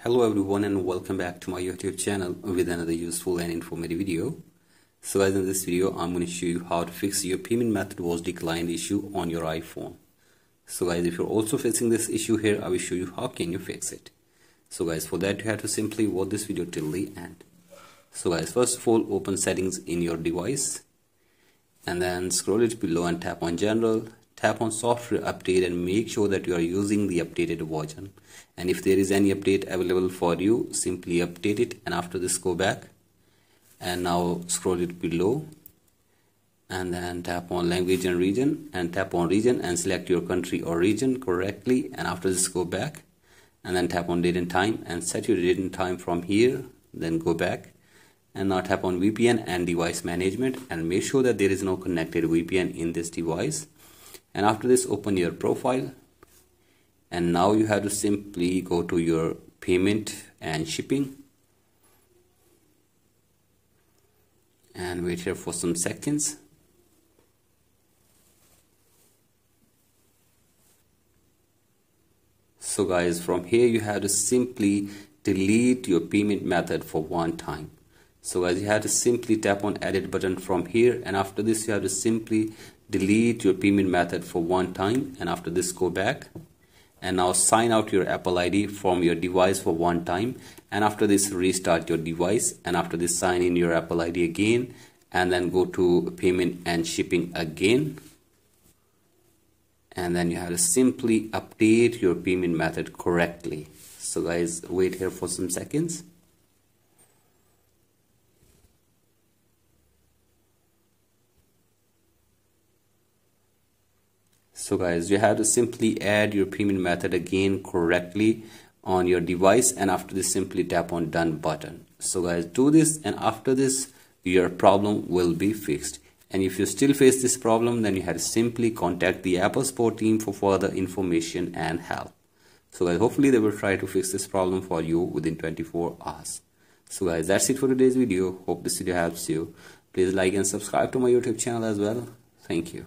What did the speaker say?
Hello everyone and welcome back to my YouTube channel with another useful and informative video. So guys, in this video I'm going to show you how to fix your payment method was declined issue on your iPhone. So guys, if you're also facing this issue here, I will show you how can you fix it. So guys, for that you have to simply watch this video till the end. So guys, first of all, open settings in your device and then scroll it below and tap on general. Tap on software update and make sure that you are using the updated version, and if there is any update available for you, simply update it, and after this go back and now scroll it below and then tap on language and region and tap on region and select your country or region correctly, and after this go back and then tap on date and time and set your date and time from here, then go back and now tap on VPN and device management and make sure that there is no connected VPN in this device. And after this, open your profile and now you have to simply go to your payment and shipping and wait here for some seconds. So guys, from here you have to simply delete your payment method for one time. So guys, you have to simply tap on edit button from here, and after this you have to simply delete your payment method for one time, and after this go back and now sign out your Apple ID from your device for one time, and after this restart your device, and after this sign in your Apple ID again and then go to payment and shipping again, and then you have to simply update your payment method correctly. So guys, wait here for some seconds. So guys, you have to simply add your payment method again correctly on your device, and after this simply tap on done button. So guys, do this, and after this your problem will be fixed. And if you still face this problem, then you have to simply contact the Apple support team for further information and help. So guys, hopefully they will try to fix this problem for you within 24 hours. So guys, that's it for today's video. Hope this video helps you. Please like and subscribe to my YouTube channel as well. Thank you.